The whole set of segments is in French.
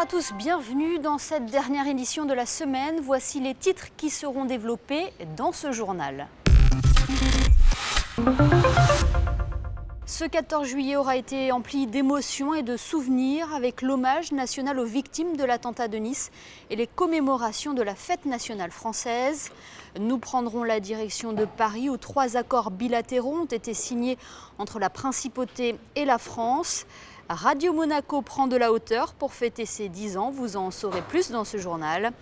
à tous, bienvenue dans cette dernière édition de la semaine. Voici les titres qui seront développés dans ce journal. Ce 14 juillet aura été empli d'émotions et de souvenirs avec l'hommage national aux victimes de l'attentat de Nice et les commémorations de la fête nationale française. Nous prendrons la direction de Paris où 3 accords bilatéraux ont été signés entre la Principauté et la France. Radio Monaco prend de la hauteur pour fêter ses 10 ans, vous en saurez plus dans ce journal.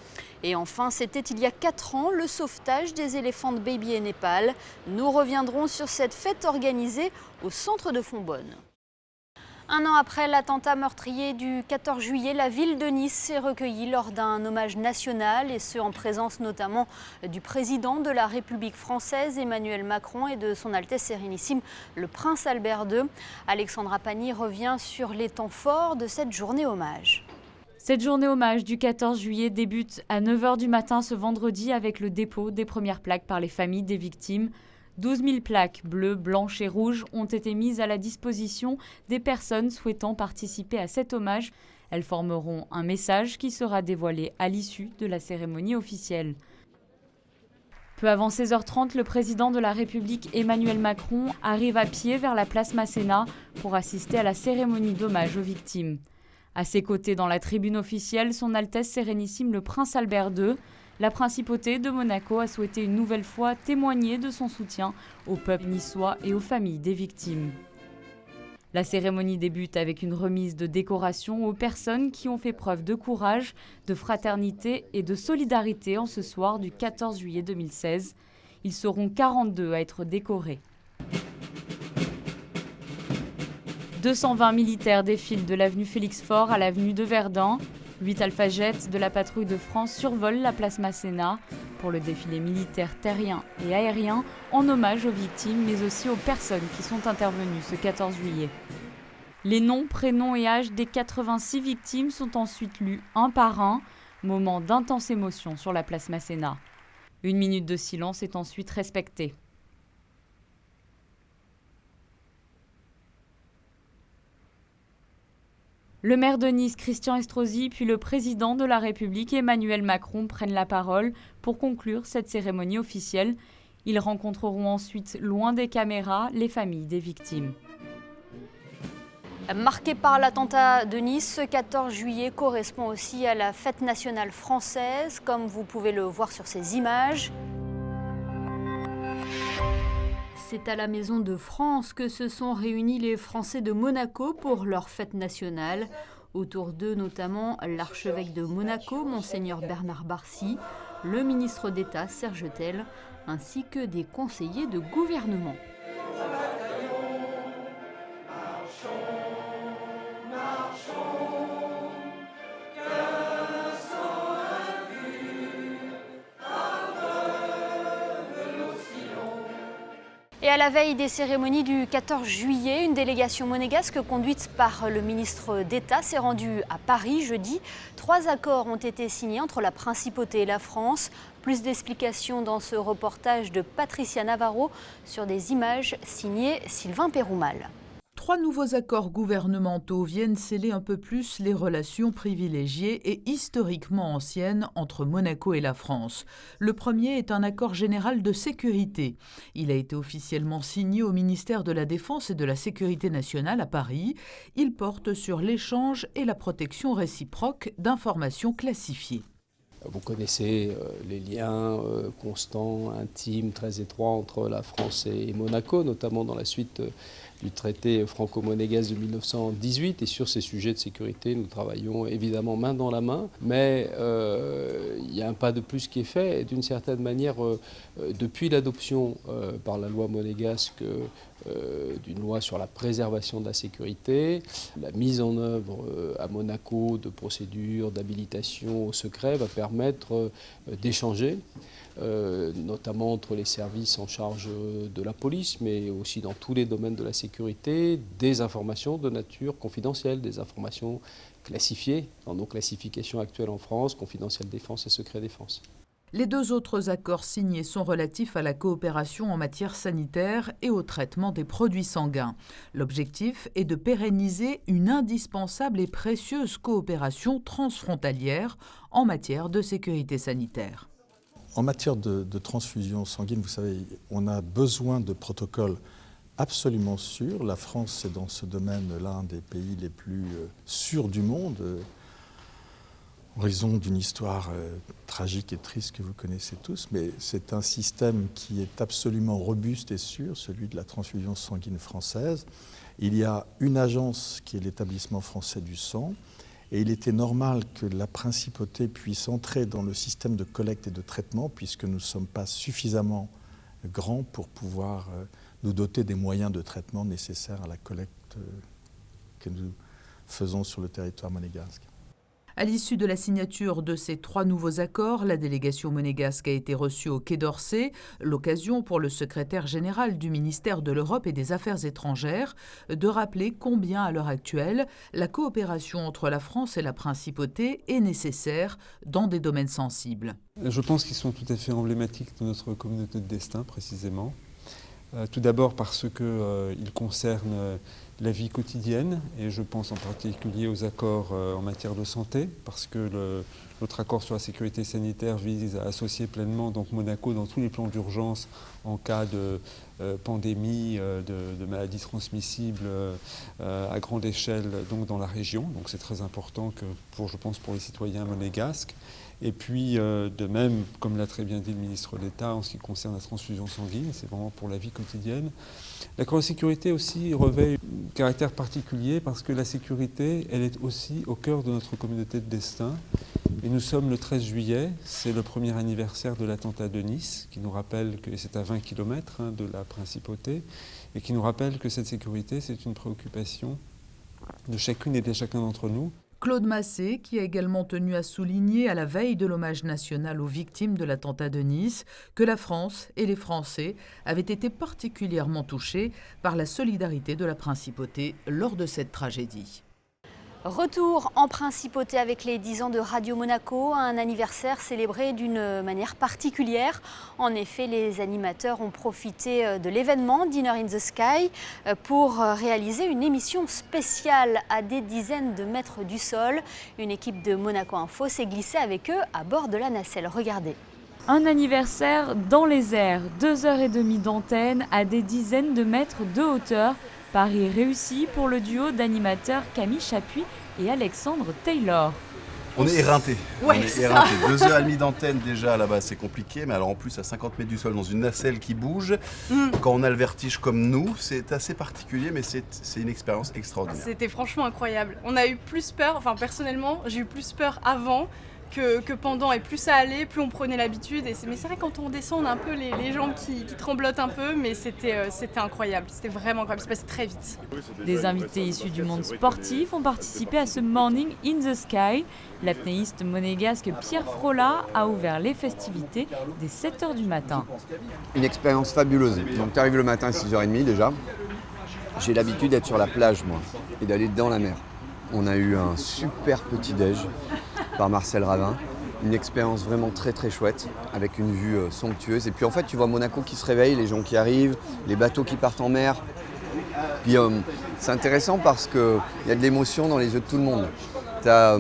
Et enfin, c'était il y a 4 ans le sauvetage des éléphants de Baby et Népal. Nous reviendrons sur cette fête organisée au centre de Fonbonne. Un an après l'attentat meurtrier du 14 juillet, la ville de Nice s'est recueillie lors d'un hommage national, et ce en présence notamment du président de la République française, Emmanuel Macron, et de son Altesse Sérénissime, le Prince Albert II. Alexandra Pagny revient sur les temps forts de cette journée hommage. Cette journée hommage du 14 juillet débute à 9 h du matin ce vendredi avec le dépôt des premières plaques par les familles des victimes. 12 000 plaques bleues, blanches et rouges ont été mises à la disposition des personnes souhaitant participer à cet hommage. Elles formeront un message qui sera dévoilé à l'issue de la cérémonie officielle. Peu avant 16h30, le président de la République Emmanuel Macron arrive à pied vers la place Masséna pour assister à la cérémonie d'hommage aux victimes. À ses côtés dans la tribune officielle, son Altesse Sérénissime le Prince Albert II. La Principauté de Monaco a souhaité une nouvelle fois témoigner de son soutien au peuple niçois et aux familles des victimes. La cérémonie débute avec une remise de décorations aux personnes qui ont fait preuve de courage, de fraternité et de solidarité en ce soir du 14 juillet 2016. Ils seront 42 à être décorés. 220 militaires défilent de l'avenue Félix-Faure à l'avenue de Verdun. 8 alphajettes de la patrouille de France survolent la place Masséna pour le défilé militaire terrien et aérien en hommage aux victimes, mais aussi aux personnes qui sont intervenues ce 14 juillet. Les noms, prénoms et âges des 86 victimes sont ensuite lus un par un, moment d'intense émotion sur la place Masséna. 1 minute de silence est ensuite respectée. Le maire de Nice, Christian Estrosi, puis le président de la République, Emmanuel Macron, prennent la parole pour conclure cette cérémonie officielle. Ils rencontreront ensuite, loin des caméras, les familles des victimes. Marqué par l'attentat de Nice, ce 14 juillet correspond aussi à la fête nationale française, comme vous pouvez le voir sur ces images. C'est à la Maison de France que se sont réunis les Français de Monaco pour leur fête nationale. Autour d'eux notamment l'archevêque de Monaco, Monseigneur Bernard Barcy, le ministre d'État Serge Tell, ainsi que des conseillers de gouvernement. Et à la veille des cérémonies du 14 juillet, une délégation monégasque conduite par le ministre d'État s'est rendue à Paris jeudi. 3 accords ont été signés entre la Principauté et la France. Plus d'explications dans ce reportage de Patricia Navarro sur des images signées Sylvain Péroumal. 3 nouveaux accords gouvernementaux viennent sceller un peu plus les relations privilégiées et historiquement anciennes entre Monaco et la France. Le premier est un accord général de sécurité. Il a été officiellement signé au ministère de la Défense et de la Sécurité nationale à Paris. Il porte sur l'échange et la protection réciproque d'informations classifiées. Vous connaissez les liens constants, intimes, très étroits entre la France et Monaco, notamment dans la suite du traité franco-monégasque de 1918. Et sur ces sujets de sécurité, nous travaillons évidemment main dans la main. Mais il y a un pas de plus qui est fait. Et d'une certaine manière, depuis l'adoption par la loi monégasque d'une loi sur la préservation de la sécurité, la mise en œuvre à Monaco de procédures d'habilitation au secret va permettre d'échanger, notamment entre les services en charge de la police, mais aussi dans tous les domaines de la sécurité, des informations de nature confidentielle, des informations classifiées dans nos classifications actuelles en France, confidentielles défense et secret défense. Les 2 autres accords signés sont relatifs à la coopération en matière sanitaire et au traitement des produits sanguins. L'objectif est de pérenniser une indispensable et précieuse coopération transfrontalière en matière de sécurité sanitaire. En matière de transfusion sanguine, vous savez, on a besoin de protocoles absolument sûrs. La France est dans ce domaine l'un des pays les plus sûrs du monde, en raison d'une histoire tragique et triste que vous connaissez tous, mais c'est un système qui est absolument robuste et sûr, celui de la transfusion sanguine française. Il y a une agence qui est l'établissement français du sang, et il était normal que la principauté puisse entrer dans le système de collecte et de traitement, puisque nous ne sommes pas suffisamment grands pour pouvoir nous doter des moyens de traitement nécessaires à la collecte que nous faisons sur le territoire monégasque. À l'issue de la signature de ces 3 nouveaux accords, la délégation monégasque a été reçue au Quai d'Orsay, l'occasion pour le secrétaire général du ministère de l'Europe et des Affaires étrangères de rappeler combien, à l'heure actuelle, la coopération entre la France et la Principauté est nécessaire dans des domaines sensibles. Je pense qu'ils sont tout à fait emblématiques de notre communauté de destin, précisément. Tout d'abord parce qu'ils concernent la vie quotidienne, et je pense en particulier aux accords en matière de santé, parce que notre accord sur la sécurité sanitaire vise à associer pleinement donc Monaco dans tous les plans d'urgence en cas de pandémie, de maladies transmissibles à grande échelle donc dans la région. Donc c'est très important je pense pour les citoyens monégasques. Et puis, de même, comme l'a très bien dit le ministre d'État, en ce qui concerne la transfusion sanguine, c'est vraiment pour la vie quotidienne. L'accord de sécurité aussi revêt un caractère particulier parce que la sécurité, elle est aussi au cœur de notre communauté de destin. Et nous sommes le 13 juillet, c'est le premier anniversaire de l'attentat de Nice, qui nous rappelle que c'est à 20 km de la Principauté, et qui nous rappelle que cette sécurité, c'est une préoccupation de chacune et de chacun d'entre nous. Claude Massé, qui a également tenu à souligner à la veille de l'hommage national aux victimes de l'attentat de Nice que la France et les Français avaient été particulièrement touchés par la solidarité de la Principauté lors de cette tragédie. Retour en Principauté avec les 10 ans de Radio Monaco, un anniversaire célébré d'une manière particulière. En effet, les animateurs ont profité de l'événement Dinner in the Sky pour réaliser une émission spéciale à des dizaines de mètres du sol. Une équipe de Monaco Info s'est glissée avec eux à bord de la nacelle. Regardez. Un anniversaire dans les airs, 2h30 d'antenne à des dizaines de mètres de hauteur. Pari réussi pour le duo d'animateurs Camille Chapuis et Alexandre Taylor. On est éreintés. Ouais, on est éreintés. 2h30 d'antenne déjà là-bas, c'est compliqué, mais alors en plus à 50 mètres du sol dans une nacelle qui bouge, quand on a le vertige comme nous, c'est assez particulier, mais c'est une expérience extraordinaire. C'était franchement incroyable. On a eu plus peur, enfin personnellement, j'ai eu plus peur avant que pendant, et plus ça allait, plus on prenait l'habitude. Mais c'est vrai, quand on descend, on a un peu les jambes qui tremblotent un peu, mais c'était incroyable, c'était vraiment incroyable, c'est passé très vite. Des invités issus du monde sportif ont participé à ce Morning in the Sky. L'apnéiste monégasque Pierre Frola a ouvert les festivités dès 7h du matin. Une expérience fabuleuse. Donc tu arrives le matin à 6h30 déjà. J'ai l'habitude d'être sur la plage moi et d'aller dans la mer. On a eu un super petit déj par Marcel Ravin. Une expérience vraiment très très chouette, avec une vue somptueuse. Et puis en fait, tu vois Monaco qui se réveille, les gens qui arrivent, les bateaux qui partent en mer. Puis c'est intéressant parce qu'il y a de l'émotion dans les yeux de tout le monde. Tu as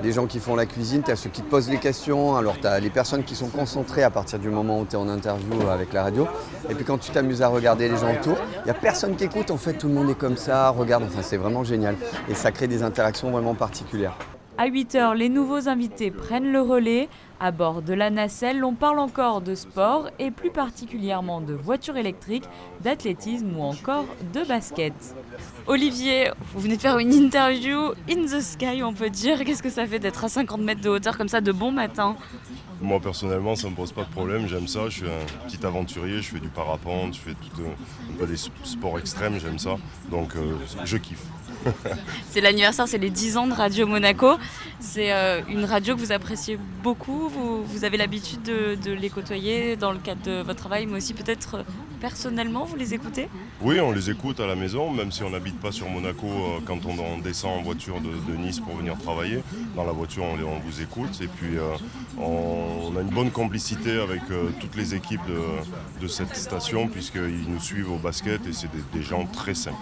des gens qui font la cuisine, tu as ceux qui te posent les questions, alors tu as les personnes qui sont concentrées à partir du moment où tu es en interview avec la radio. Et puis quand tu t'amuses à regarder les gens autour, il n'y a personne qui écoute, en fait tout le monde est comme ça, regarde, enfin c'est vraiment génial. Et ça crée des interactions vraiment particulières. À 8h, les nouveaux invités prennent le relais. À bord de la nacelle, on parle encore de sport et plus particulièrement de voitures électriques, d'athlétisme ou encore de basket. Olivier, vous venez de faire une interview in the sky, on peut dire. Qu'est-ce que ça fait d'être à 50 mètres de hauteur comme ça de bon matin ? Moi personnellement, ça ne me pose pas de problème, j'aime ça. Je suis un petit aventurier, je fais du parapente, je fais tout un peu des sports extrêmes, j'aime ça. Donc je kiffe. C'est l'anniversaire, c'est les 10 ans de Radio Monaco. C'est une radio que vous appréciez beaucoup, vous avez l'habitude de les côtoyer dans le cadre de votre travail, mais aussi peut-être personnellement, vous les écoutez ? Oui, on les écoute à la maison, même si on n'habite pas sur Monaco, quand on descend en voiture de Nice pour venir travailler. Dans la voiture, on vous écoute et puis on a une bonne complicité avec toutes les équipes de cette station puisqu'ils nous suivent au basket et c'est des gens très sympas.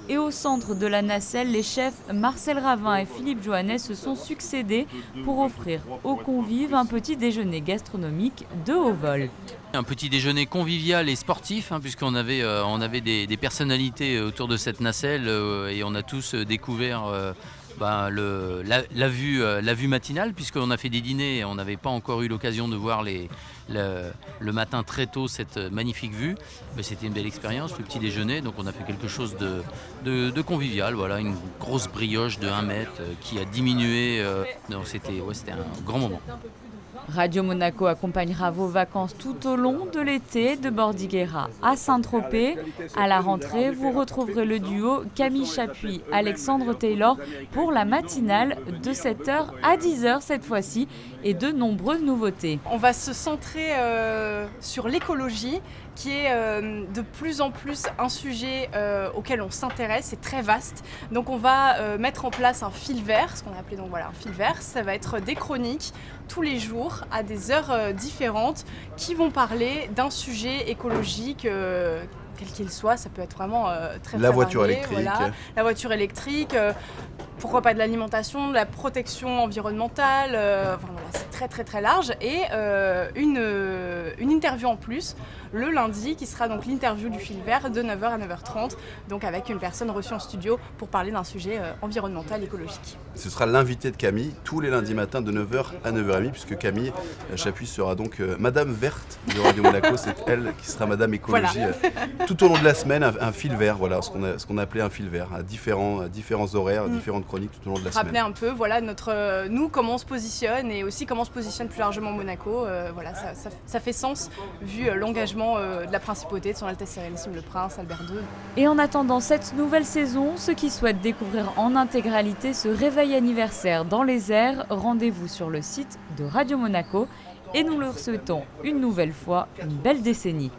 Et au centre de la nacelle, les chefs Marcel Ravin et Philippe Joannet se sont succédés pour offrir aux convives un petit déjeuner gastronomique de haut vol. Un petit déjeuner convivial et sportif, puisqu'on avait, des personnalités autour de cette nacelle et on a tous découvert la vue matinale, puisqu'on a fait des dîners et on n'avait pas encore eu l'occasion de voir le matin très tôt cette magnifique vue. C'était une belle expérience, le petit déjeuner, donc on a fait quelque chose de convivial, voilà, une grosse brioche de 1 mètre qui a diminué, c'était un grand moment. Radio Monaco accompagnera vos vacances tout au long de l'été, de Bordighera à Saint-Tropez. À la rentrée, vous retrouverez le duo Camille Chapuis-Alexandre Taylor pour la matinale de 7h à 10h cette fois-ci et de nombreuses nouveautés. On va se centrer sur l'écologie qui est de plus en plus un sujet auquel on s'intéresse, c'est très vaste. Donc on va mettre en place un fil vert, ce qu'on a appelé donc voilà un fil vert. Ça va être des chroniques tous les jours à des heures différentes qui vont parler d'un sujet écologique quel qu'il soit. Ça peut être vraiment très la voiture varié, électrique. Voilà. La voiture électrique, pourquoi pas de l'alimentation, de la protection environnementale, voilà, c'est très très très large. Et une interview en plus le lundi qui sera donc l'interview du fil vert de 9h à 9h30, donc avec une personne reçue en studio pour parler d'un sujet environnemental, écologique. Ce sera l'invité de Camille tous les lundis matins de 9h à 9h30 puisque Camille Chapuis sera donc Madame Verte de Radio Monaco, c'est elle qui sera Madame Écologie voilà. Tout au long de la semaine, un fil vert, voilà ce qu'on a appelé un fil vert, à différents horaires, différentes chroniques tout au long de la semaine. Rappeler un peu voilà, nous, comment on se positionne et aussi comment on se positionne plus largement Monaco, voilà, ça fait sens vu l'engagement de la principauté de son Altesse Sérénissime le Prince Albert II. Et en attendant cette nouvelle saison, ceux qui souhaitent découvrir en intégralité ce réveil anniversaire dans les airs, rendez-vous sur le site de Radio Monaco et nous leur souhaitons une nouvelle fois une belle décennie.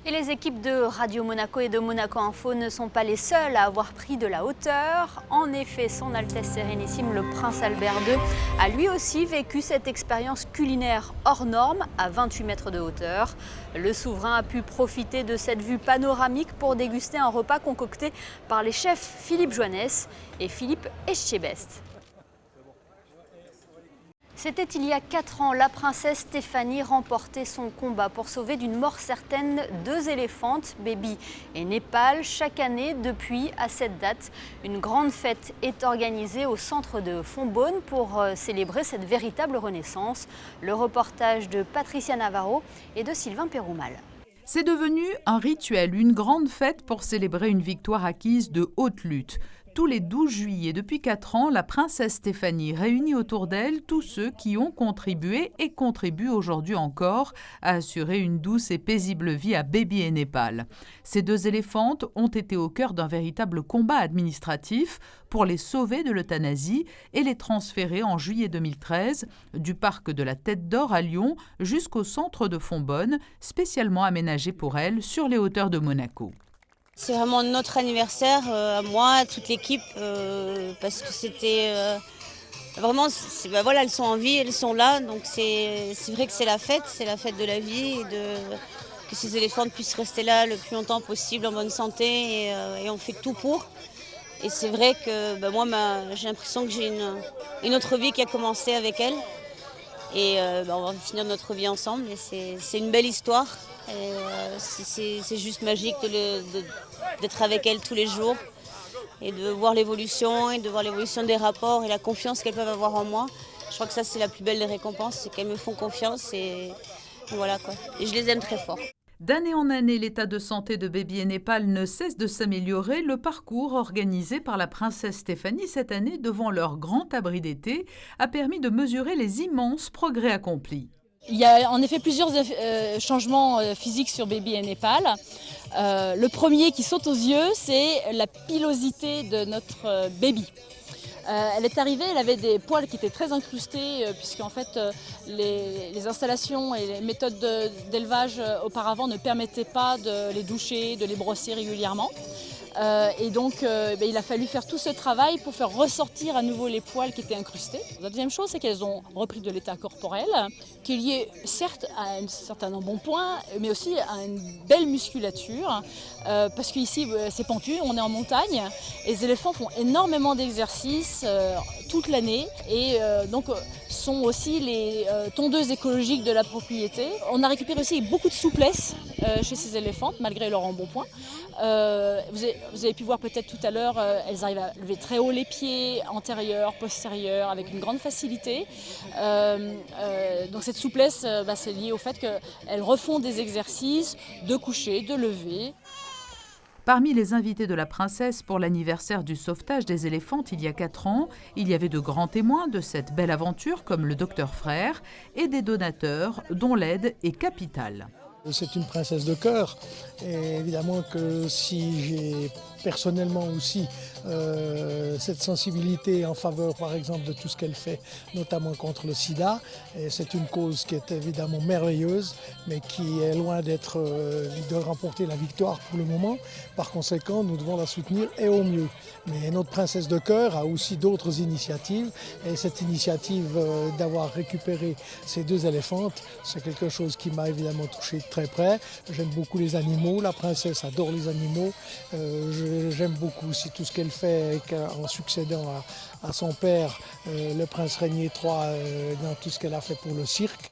Et les équipes de Radio Monaco et de Monaco Info ne sont pas les seules à avoir pris de la hauteur. En effet, son Altesse Sérénissime, le Prince Albert II, a lui aussi vécu cette expérience culinaire hors norme à 28 mètres de hauteur. Le souverain a pu profiter de cette vue panoramique pour déguster un repas concocté par les chefs Philippe Joannet et Philippe Etchebest. C'était il y a 4 ans, la princesse Stéphanie remportait son combat pour sauver d'une mort certaine 2 éléphantes, Baby et Népal. Chaque année, depuis à cette date, une grande fête est organisée au centre de Fontbonne pour célébrer cette véritable renaissance. Le reportage de Patricia Navarro et de Sylvain Péroumal. C'est devenu un rituel, une grande fête pour célébrer une victoire acquise de haute lutte. Tous les 12 juillet, depuis 4 ans, la princesse Stéphanie réunit autour d'elle tous ceux qui ont contribué et contribuent aujourd'hui encore à assurer une douce et paisible vie à Baby et Népal. Ces 2 éléphantes ont été au cœur d'un véritable combat administratif pour les sauver de l'euthanasie et les transférer en juillet 2013 du parc de la Tête d'Or à Lyon jusqu'au centre de Fontbonne, spécialement aménagé pour elles sur les hauteurs de Monaco. C'est vraiment notre anniversaire, à moi, à toute l'équipe, parce que c'était vraiment, voilà, elles sont en vie, elles sont là, donc c'est vrai que c'est la fête de la vie, et que ces éléphantes puissent rester là le plus longtemps possible en bonne santé, et on fait tout pour. Et c'est vrai que moi, j'ai l'impression que j'ai une autre vie qui a commencé avec elles, et on va finir notre vie ensemble, et c'est une belle histoire. C'est juste magique d'être avec elles tous les jours et de voir l'évolution des rapports et la confiance qu'elles peuvent avoir en moi. Je crois que ça, c'est la plus belle des récompenses, c'est qu'elles me font confiance et voilà quoi. Et je les aime très fort. D'année en année, l'état de santé de Baby et Népal ne cesse de s'améliorer. Le parcours organisé par la princesse Stéphanie cette année devant leur grand abri d'été a permis de mesurer les immenses progrès accomplis. Il y a en effet plusieurs changements physiques sur Baby et Népal. Le premier qui saute aux yeux, c'est la pilosité de notre Baby. Elle est arrivée, elle avait des poils qui étaient très incrustés, puisqu'en fait les installations et les méthodes d'élevage auparavant ne permettaient pas de les doucher, de les brosser régulièrement. Et donc il a fallu faire tout ce travail pour faire ressortir à nouveau les poils qui étaient incrustés. La deuxième chose, c'est qu'elles ont repris de l'état corporel, qui est lié certes à un certain embonpoint, mais aussi à une belle musculature, parce qu'ici c'est pentu, on est en montagne, et les éléphants font énormément d'exercices toute l'année, et donc sont aussi les tondeuses écologiques de la propriété. On a récupéré aussi beaucoup de souplesse chez ces éléphantes, malgré leur embonpoint. Vous avez pu voir peut-être tout à l'heure, elles arrivent à lever très haut les pieds, antérieurs, postérieurs, avec une grande facilité. Donc cette souplesse, c'est lié au fait qu'elles refont des exercices de coucher, de lever. Parmi les invités de la princesse pour l'anniversaire du sauvetage des éléphantes il y a 4 ans, il y avait de grands témoins de cette belle aventure comme le docteur Frère et des donateurs dont l'aide est capitale. C'est une princesse de cœur et évidemment que si j'ai personnellement aussi cette sensibilité en faveur par exemple de tout ce qu'elle fait, notamment contre le sida, et c'est une cause qui est évidemment merveilleuse mais qui est loin de remporter la victoire pour le moment. Par conséquent, nous devons la soutenir et au mieux. Mais notre princesse de cœur a aussi d'autres initiatives et cette initiative d'avoir récupéré ces 2 éléphantes, c'est quelque chose qui m'a évidemment touché de très près. J'aime beaucoup les animaux, la princesse adore les animaux. J'aime beaucoup aussi tout ce qu'elle fait en succédant à son père, le prince Régnier III, dans tout ce qu'elle a fait pour le cirque.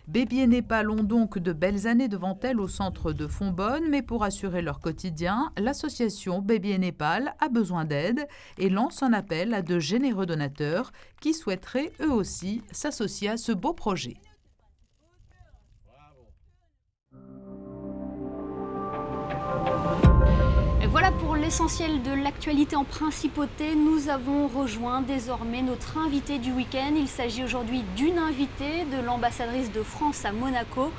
Baby et Népal ont donc de belles années devant elles au centre de Fonbonne, mais pour assurer leur quotidien, l'association Baby et Népal a besoin d'aide et lance un appel à de généreux donateurs qui souhaiteraient eux aussi s'associer à ce beau projet. Voilà pour l'essentiel de l'actualité en principauté. Nous avons rejoint désormais notre invité du week-end. Il s'agit aujourd'hui d'une invitée de l'ambassadrice de France à Monaco,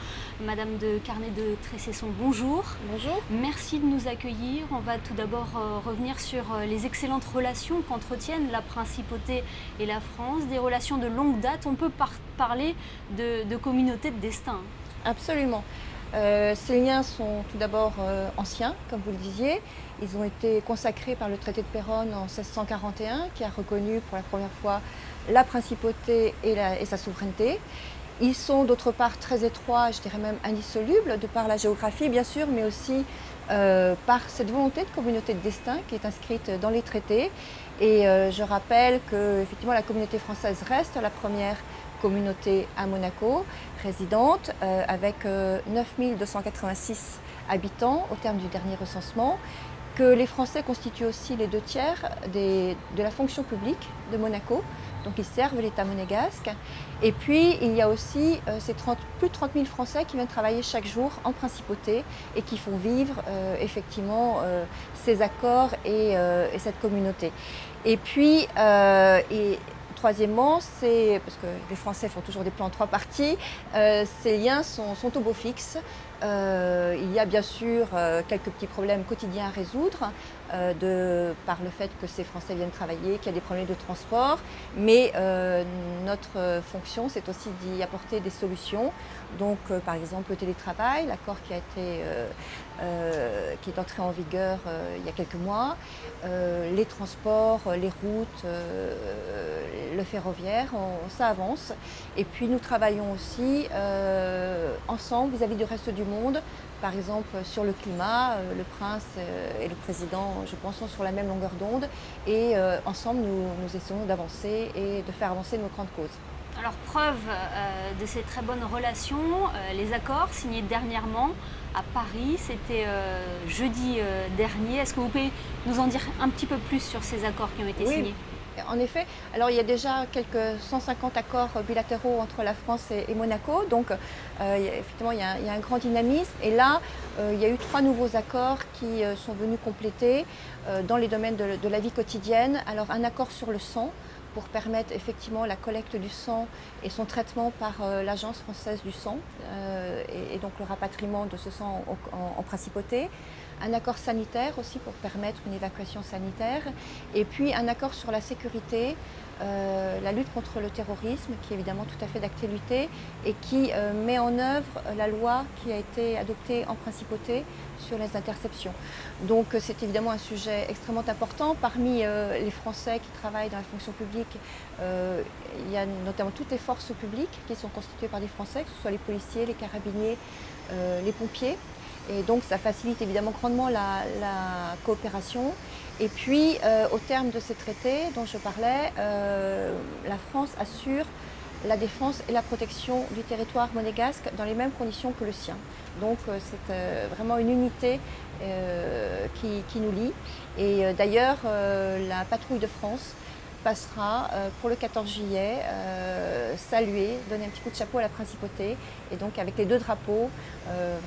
Madame de Carnet de Tressesson. Bonjour. Bonjour. Merci de nous accueillir. On va tout d'abord revenir sur les excellentes relations qu'entretiennent la principauté et la France, des relations de longue date. On peut parler de communauté de destin. Absolument. Ces liens sont tout d'abord anciens, comme vous le disiez. Ils ont été consacrés par le traité de Péronne en 1641, qui a reconnu pour la première fois la principauté et sa souveraineté. Ils sont d'autre part très étroits, je dirais même indissolubles, de par la géographie bien sûr, mais aussi par cette volonté de communauté de destin qui est inscrite dans les traités. Et je rappelle que effectivement, la communauté française reste la première communauté à Monaco, résidente, avec 9286 habitants au terme du dernier recensement, que les Français constituent aussi les 2/3 de la fonction publique de Monaco, donc ils servent l'État monégasque. Et puis il y a aussi plus de 30 000 Français qui viennent travailler chaque jour en principauté et qui font vivre effectivement ces accords et cette communauté. Et puis, troisièmement, parce que les Français font toujours des plans en 3 parties, ces liens sont au beau fixe. Il y a bien sûr quelques petits problèmes quotidiens à résoudre par le fait que ces Français viennent travailler, qu'il y a des problèmes de transport, mais notre fonction c'est aussi d'y apporter des solutions. Donc par exemple le télétravail, l'accord qui est entré en vigueur il y a quelques mois, les transports, les routes, le ferroviaire, ça avance. Et puis nous travaillons aussi ensemble vis-à-vis du reste du monde. Par exemple, sur le climat, le prince et le président, je pense, sont sur la même longueur d'onde. Et ensemble, nous essayons d'avancer et de faire avancer nos grandes causes. Alors, preuve de ces très bonnes relations, les accords signés dernièrement à Paris, c'était jeudi dernier. Est-ce que vous pouvez nous en dire un petit peu plus sur ces accords qui ont été signés ? En effet, alors il y a déjà quelques 150 accords bilatéraux entre la France et Monaco, donc effectivement il y a un grand dynamisme. Et là, il y a eu 3 nouveaux accords qui sont venus compléter dans les domaines de la vie quotidienne. Alors un accord sur le sang, pour permettre effectivement la collecte du sang et son traitement par l'Agence française du sang et donc le rapatriement de ce sang en principauté. Un accord sanitaire aussi pour permettre une évacuation sanitaire et puis un accord sur la sécurité, la lutte contre le terrorisme qui est évidemment tout à fait d'actualité et qui met en œuvre la loi qui a été adoptée en principauté sur les interceptions. Donc c'est évidemment un sujet extrêmement important. Parmi les Français qui travaillent dans la fonction publique, il y a notamment toutes les forces publiques qui sont constituées par des Français, que ce soit les policiers, les carabiniers, les pompiers. Et donc ça facilite évidemment grandement la coopération. Et puis au terme de ces traités dont je parlais, la France assure la défense et la protection du territoire monégasque dans les mêmes conditions que le sien. Donc c'est vraiment une unité qui nous lie. Et d'ailleurs la patrouille de France passera pour le 14 juillet saluer, donner un petit coup de chapeau à la principauté et donc avec les deux drapeaux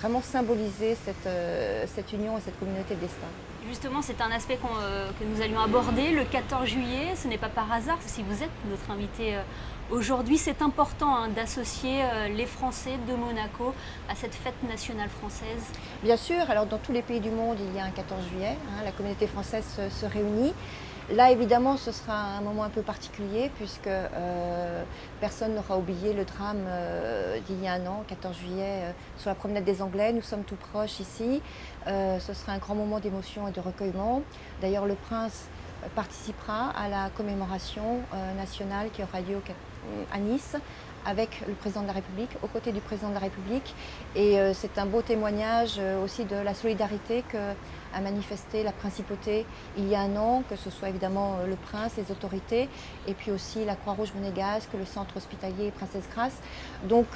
vraiment symboliser cette union et cette communauté de destin. Justement, c'est un aspect que nous allions aborder le 14 juillet. Ce n'est pas par hasard si vous êtes notre invité aujourd'hui. C'est important d'associer les Français de Monaco à cette fête nationale française. Bien sûr, alors dans tous les pays du monde, il y a un 14 juillet. La communauté française se réunit. Là, évidemment, ce sera un moment un peu particulier puisque personne n'aura oublié le drame d'il y a un an, 14 juillet, sur la promenade des Anglais. Nous sommes tout proches ici. Ce sera un grand moment d'émotion et de recueillement. D'ailleurs, le prince participera à la commémoration nationale qui aura lieu à Nice avec le président de la République, aux côtés du président de la République. Et c'est un beau témoignage aussi de la solidarité qu'a manifesté la principauté il y a un an, que ce soit évidemment le prince, les autorités, et puis aussi la Croix-Rouge monégasque, le centre hospitalier Princesse Grace. Donc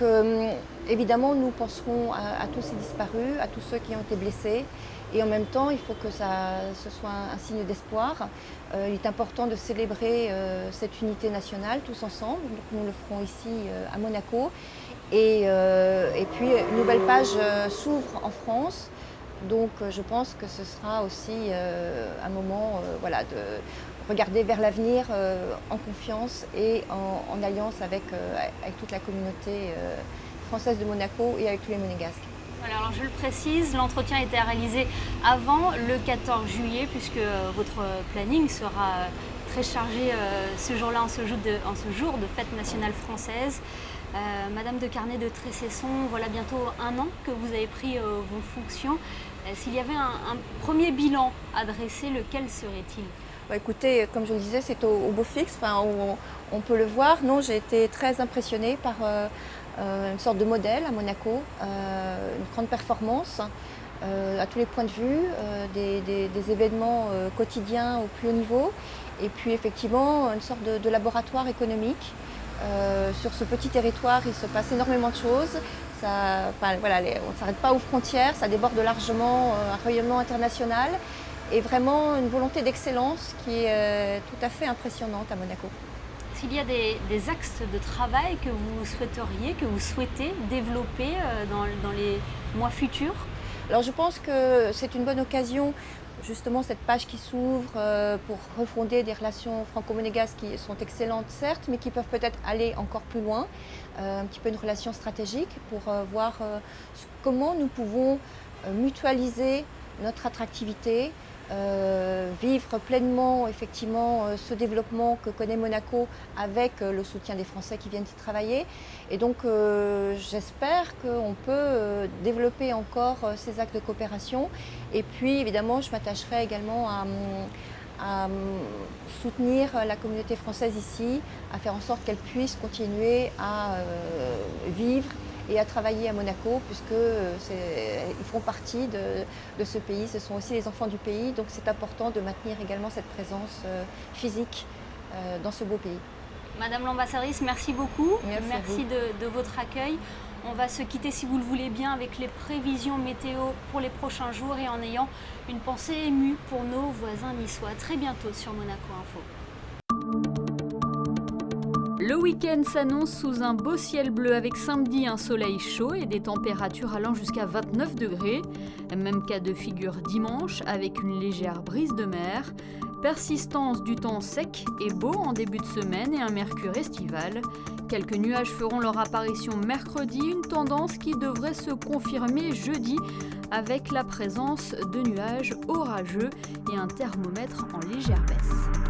évidemment, nous penserons à tous ces disparus, à tous ceux qui ont été blessés. Et en même temps, il faut que ce soit un signe d'espoir. Il est important de célébrer cette unité nationale tous ensemble. Donc nous le ferons ici à Monaco. Et puis une nouvelle page s'ouvre en France. Donc je pense que ce sera aussi un moment de regarder vers l'avenir en confiance et en alliance avec toute la communauté française de Monaco et avec tous les Monégasques. Alors je le précise, l'entretien a été réalisé avant le 14 juillet puisque votre planning sera très chargé ce jour-là, en ce jour de fête nationale française. Madame de Carnet de Trécesson, voilà bientôt un an que vous avez pris vos fonctions. S'il y avait un premier bilan à dresser, lequel serait-il ? Écoutez, comme je le disais, c'est au beau fixe, on peut le voir. Non, j'ai été très impressionnée par une sorte de modèle à Monaco, une grande performance à tous les points de vue, des événements quotidiens au plus haut niveau et puis effectivement une sorte de laboratoire économique. Sur ce petit territoire, il se passe énormément de choses. On ne s'arrête pas aux frontières, ça déborde largement un rayonnement international et vraiment une volonté d'excellence qui est tout à fait impressionnante à Monaco. S'il y a des axes de travail que vous souhaiteriez, que vous souhaitez développer dans les mois futurs ? Alors je pense que c'est une bonne occasion, justement cette page qui s'ouvre pour refonder des relations franco-monégasques qui sont excellentes certes, mais qui peuvent peut-être aller encore plus loin, un petit peu une relation stratégique pour voir comment nous pouvons mutualiser notre attractivité, vivre pleinement effectivement ce développement que connaît Monaco avec le soutien des Français qui viennent y travailler. Et donc j'espère qu'on peut développer encore ces actes de coopération. Et puis évidemment je m'attacherai également à soutenir la communauté française ici, à faire en sorte qu'elle puisse continuer à vivre et à travailler à Monaco, puisqu'ils font partie de ce pays, ce sont aussi les enfants du pays, donc c'est important de maintenir également cette présence physique dans ce beau pays. Madame l'ambassadrice, merci beaucoup. Merci de votre accueil. On va se quitter, si vous le voulez bien, avec les prévisions météo pour les prochains jours et en ayant une pensée émue pour nos voisins niçois. Très bientôt sur Monaco Info. Le week-end s'annonce sous un beau ciel bleu avec samedi un soleil chaud et des températures allant jusqu'à 29 degrés. Même cas de figure dimanche avec une légère brise de mer. Persistance du temps sec et beau en début de semaine et un mercure estival. Quelques nuages feront leur apparition mercredi, une tendance qui devrait se confirmer jeudi avec la présence de nuages orageux et un thermomètre en légère baisse.